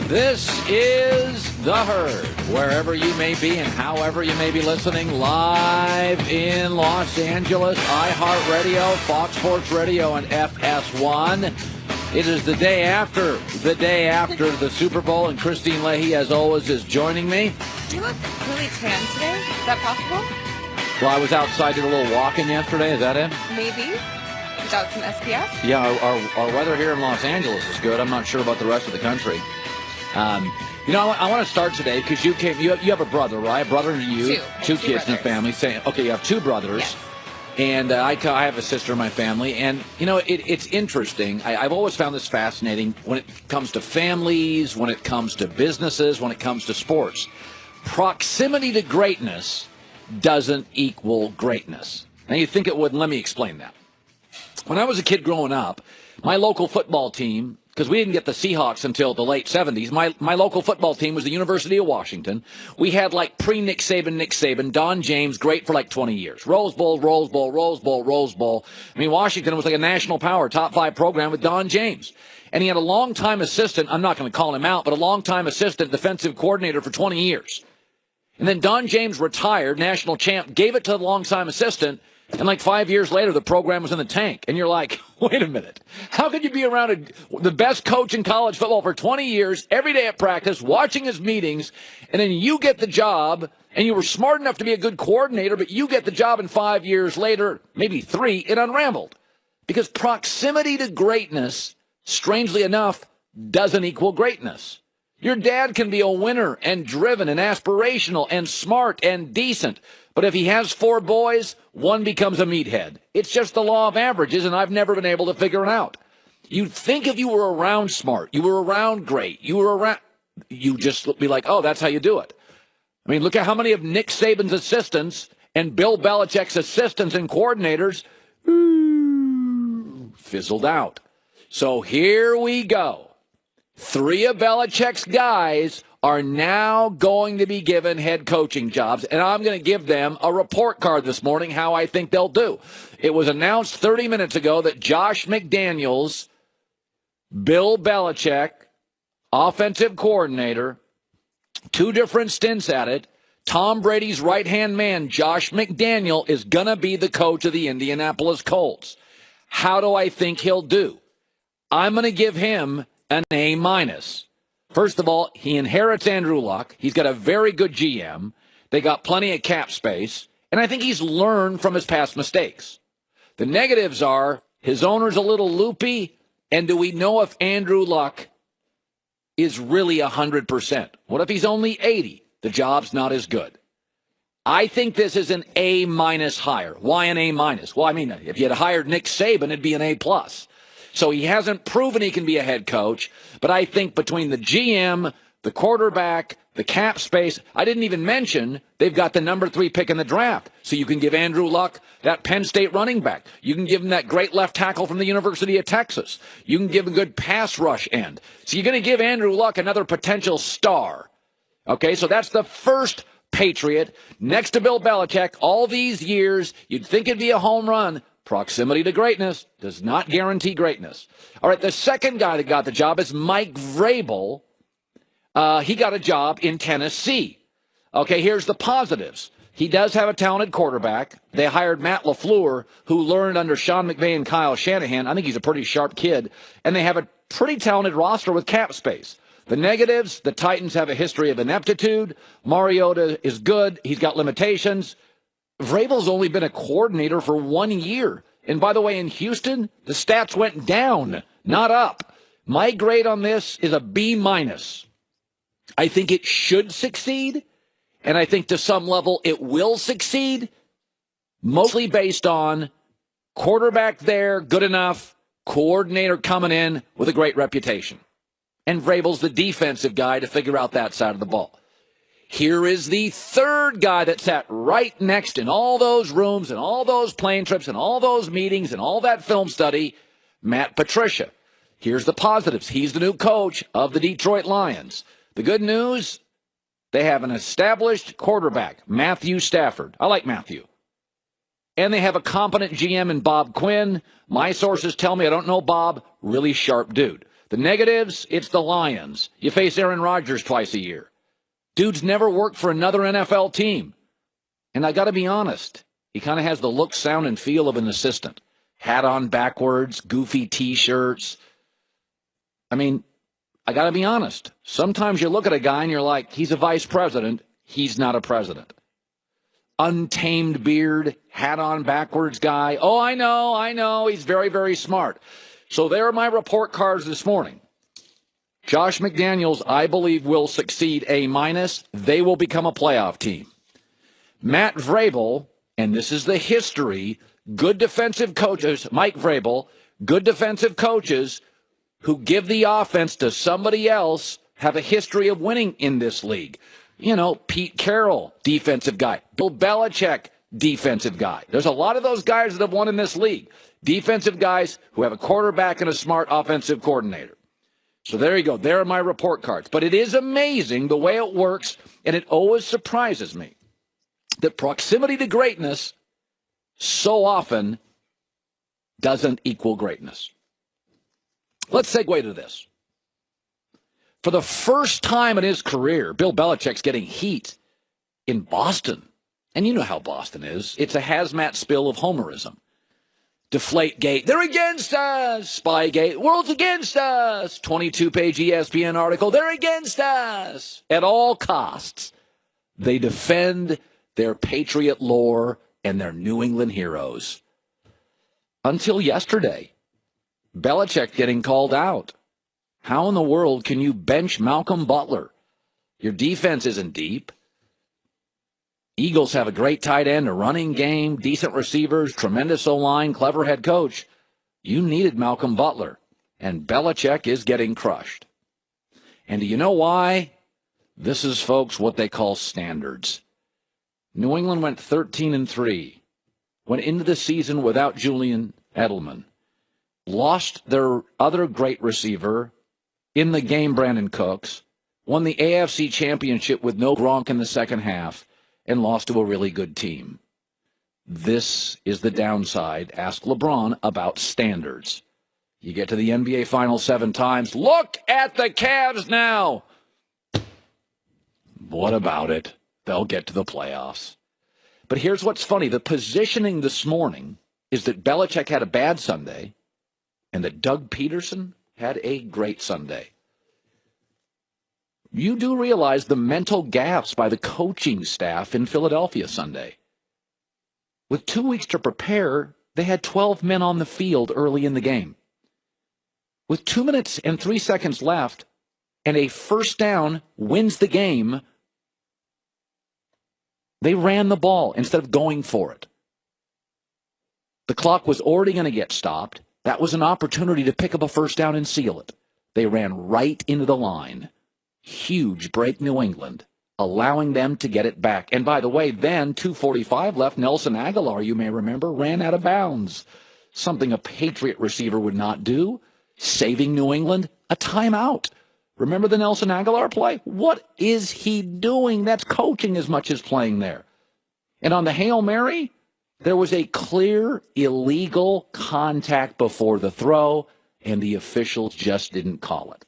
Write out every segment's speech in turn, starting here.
This is The Herd, wherever you may be and however you may be listening, live in Los Angeles, iHeartRadio, Fox Sports Radio, and FS1. It is the day after the Super Bowl, and Christine Leahy, as always, is joining me. You look really tan today. Is that possible? Well, I was outside, did a little walking yesterday. Is that it? Maybe. Without some SPF? Yeah, our weather here in Los Angeles is good. I'm not sure about the rest of the country. I want to start today because you have a brother, right? A brother and you, two kids in the family. Okay, you have two brothers. Yes. And I have a sister in my family. And, it's interesting. I've always found this fascinating when it comes to families, when it comes to businesses, when it comes to sports. Proximity to greatness doesn't equal greatness. Now, you think it would, and let me explain that. When I was a kid growing up, my local football team, because we didn't get the Seahawks until the late 70s, my local football team was the University of Washington. We had pre-Nick Saban, Don James, great for 20 years. Rose Bowl. I mean, Washington was like a national power, top 5 program with Don James. And he had a longtime assistant, I'm not going to call him out, but a longtime assistant defensive coordinator for 20 years. And then Don James retired, national champ, gave it to the longtime assistant, and 5 years later, the program was in the tank. And you're like, wait a minute. How could you be around the best coach in college football for 20 years, every day at practice, watching his meetings, and then you get the job, and you were smart enough to be a good coordinator, but you get the job, and 5 years later, maybe 3, it unraveled. Because proximity to greatness, strangely enough, doesn't equal greatness. Your dad can be a winner and driven and aspirational and smart and decent. But if he has 4 boys, one becomes a meathead. It's just the law of averages, and I've never been able to figure it out. You'd think if you were around smart, you were around great, you'd just be like, oh, that's how you do it. I mean, look at how many of Nick Saban's assistants and Bill Belichick's assistants and coordinators fizzled out. So here we go. 3 of Belichick's guys are now going to be given head coaching jobs, and I'm going to give them a report card this morning how I think they'll do. It was announced 30 minutes ago that Josh McDaniels, Bill Belichick, offensive coordinator, 2 different stints at it, Tom Brady's right-hand man, Josh McDaniel, is going to be the coach of the Indianapolis Colts. How do I think he'll do? I'm going to give him an A-. First of all, he inherits Andrew Luck. He's got a very good GM. They got plenty of cap space. And I think he's learned from his past mistakes. The negatives are his owner's a little loopy. And do we know if Andrew Luck is really 100%? What if he's only 80? The job's not as good. I think this is an A- hire. Why an A-? Well, I mean, if you had hired Nick Saban, it'd be an A+. So he hasn't proven he can be a head coach, but I think between the GM, the quarterback, the cap space, I didn't even mention they've got the number 3 pick in the draft. So you can give Andrew Luck that Penn State running back. You can give him that great left tackle from the University of Texas. You can give him a good pass rush end. So you're going to give Andrew Luck another potential star. Okay, so that's the first Patriot. Next to Bill Belichick, all these years, you'd think it'd be a home run. Proximity to greatness does not guarantee greatness. All right, the second guy that got the job is Mike Vrabel. He got a job in Tennessee. Okay, here's the positives. He does have a talented quarterback. They hired Matt LaFleur, who learned under Sean McVay and Kyle Shanahan. I think he's a pretty sharp kid. And they have a pretty talented roster with cap space. The negatives, the Titans have a history of ineptitude. Mariota is good. He's got limitations. Vrabel's only been a coordinator for 1 year. And by the way, in Houston, the stats went down, not up. My grade on this is a B-. I think it should succeed, and I think to some level it will succeed, mostly based on quarterback there, good enough, coordinator coming in with a great reputation. And Vrabel's the defensive guy to figure out that side of the ball. Here is the third guy that sat right next in all those rooms and all those plane trips and all those meetings and all that film study, Matt Patricia. Here's the positives. He's the new coach of the Detroit Lions. The good news, they have an established quarterback, Matthew Stafford. I like Matthew. And they have a competent GM in Bob Quinn. My sources tell me, I don't know Bob, really sharp dude. The negatives, it's the Lions. You face Aaron Rodgers twice a year. Dude's never worked for another NFL team. And I got to be honest, he kind of has the look, sound, and feel of an assistant. Hat on backwards, goofy T-shirts. I mean, I got to be honest. Sometimes you look at a guy and you're like, he's a vice president. He's not a president. Untamed beard, hat on backwards guy. Oh, I know. He's very, very smart. So there are my report cards this morning. Josh McDaniels, I believe, will succeed A-. They will become a playoff team. Matt Vrabel, and this is the history, good defensive coaches, Mike Vrabel, good defensive coaches who give the offense to somebody else have a history of winning in this league. You know, Pete Carroll, defensive guy. Bill Belichick, defensive guy. There's a lot of those guys that have won in this league. Defensive guys who have a quarterback and a smart offensive coordinator. So there you go. There are my report cards. But it is amazing the way it works, and it always surprises me that proximity to greatness so often doesn't equal greatness. Let's segue to this. For the first time in his career, Bill Belichick's getting heat in Boston. And you know how Boston is. It's a hazmat spill of homerism. Deflategate, they're against us. Spygate, world's against us. 22-page ESPN article, they're against us. At all costs, they defend their Patriot lore and their New England heroes. Until yesterday, Belichick getting called out. How in the world can you bench Malcolm Butler? Your defense isn't deep. Eagles have a great tight end, a running game, decent receivers, tremendous O-line, clever head coach. You needed Malcolm Butler, and Belichick is getting crushed. And do you know why? This is, folks, what they call standards. New England went 13-3, went into the season without Julian Edelman, lost their other great receiver in the game, Brandon Cooks, won the AFC Championship with no Gronk in the second half, and lost to a really good team. This is the downside. Ask LeBron about standards. You get to the NBA Finals 7 times. Look at the Cavs now. What about it? They'll get to the playoffs. But here's what's funny. The positioning this morning is that Belichick had a bad Sunday and that Doug Peterson had a great Sunday. You do realize the mental gaffes by the coaching staff in Philadelphia Sunday. With 2 weeks to prepare, they had 12 men on the field early in the game. With 2 minutes and 3 seconds left, and a first down wins the game, they ran the ball instead of going for it. The clock was already going to get stopped. That was an opportunity to pick up a first down and seal it. They ran right into the line. Huge break, New England, allowing them to get it back. And by the way, then 2:45 left, Nelson Aguilar, you may remember, ran out of bounds. Something a Patriot receiver would not do, saving New England a timeout. Remember the Nelson Aguilar play? What is he doing? That's coaching as much as playing there. And on the Hail Mary, there was a clear illegal contact before the throw, and the officials just didn't call it.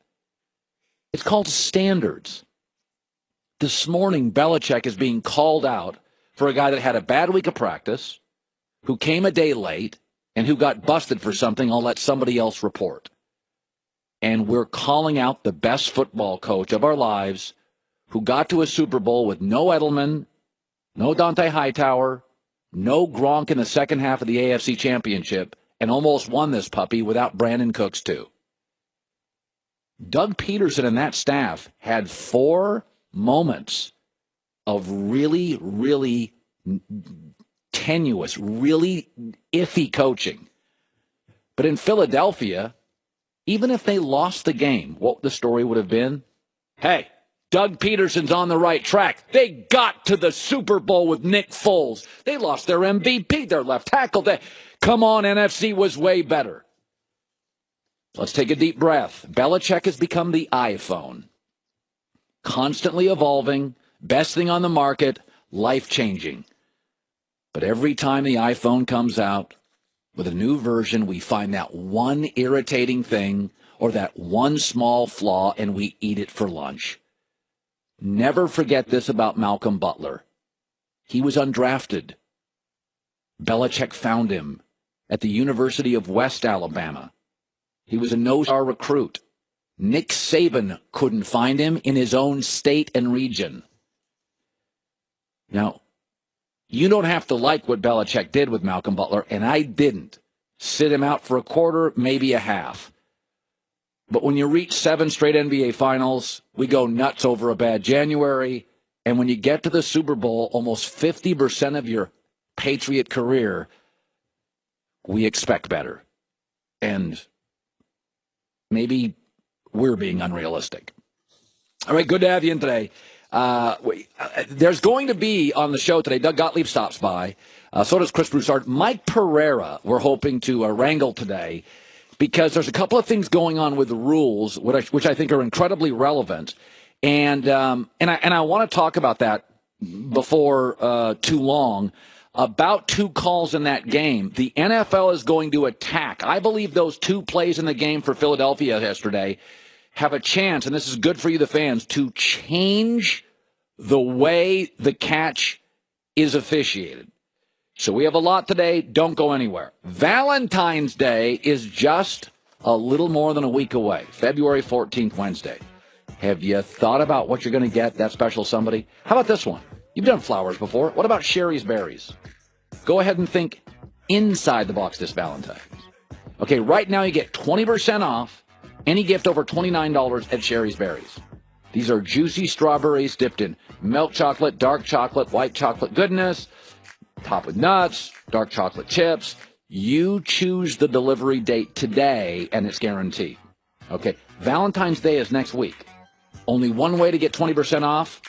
It's called standards. This morning, Belichick is being called out for a guy that had a bad week of practice, who came a day late, and who got busted for something I'll let somebody else report. And we're calling out the best football coach of our lives, who got to a Super Bowl with no Edelman, no Dante Hightower, no Gronk in the second half of the AFC Championship, and almost won this puppy without Brandon Cooks, too. Doug Peterson and that staff had 4 moments of really, really tenuous, really iffy coaching. But in Philadelphia, even if they lost the game, what the story would have been? Hey, Doug Peterson's on the right track. They got to the Super Bowl with Nick Foles. They lost their MVP, their left tackle. Come on, NFC was way better. Let's take a deep breath. Belichick has become the iPhone. Constantly evolving, best thing on the market, life-changing. But every time the iPhone comes out with a new version, we find that one irritating thing or that one small flaw, and we eat it for lunch. Never forget this about Malcolm Butler. He was undrafted. Belichick found him at the University of West Alabama. He was a no-star recruit. Nick Saban couldn't find him in his own state and region. Now, you don't have to like what Belichick did with Malcolm Butler, and I didn't. Sit him out for a quarter, maybe a half. But when you reach 7 straight NBA Finals, we go nuts over a bad January. And when you get to the Super Bowl, almost 50% of your Patriot career, we expect better. And maybe we're being unrealistic. All right, good to have you in today. There's going to be on the show today, Doug Gottlieb stops by. So does Chris Broussard. Mike Pereira, we're hoping to wrangle today, because there's a couple of things going on with the rules, which I think are incredibly relevant. And I want to talk about that before too long, about 2 calls in that game. The NFL is going to attack. I believe those 2 plays in the game for Philadelphia yesterday have a chance, and this is good for you, the fans, to change the way the catch is officiated. So we have a lot today. Don't go anywhere. Valentine's Day is just a little more than a week away, February 14th, Wednesday. Have you thought about what you're going to get that special somebody? How about this one? You've done flowers before. What about Sherry's Berries? Go ahead and think inside the box this Valentine's. Okay, right now you get 20% off any gift over $29 at Sherry's Berries. These are juicy strawberries dipped in milk chocolate, dark chocolate, white chocolate goodness, topped with nuts, dark chocolate chips. You choose the delivery date today, and it's guaranteed. Okay, Valentine's Day is next week. Only one way to get 20% off.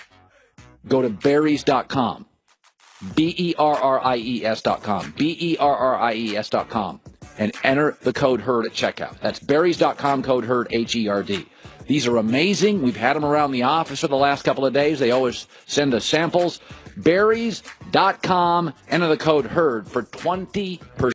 Go to berries.com. BERRIES.com. BERRIES.com. And enter the code HERD at checkout. That's berries.com, code HERD, HERD. These are amazing. We've had them around the office for the last couple of days. They always send us samples. Berries.com, enter the code HERD for 20%.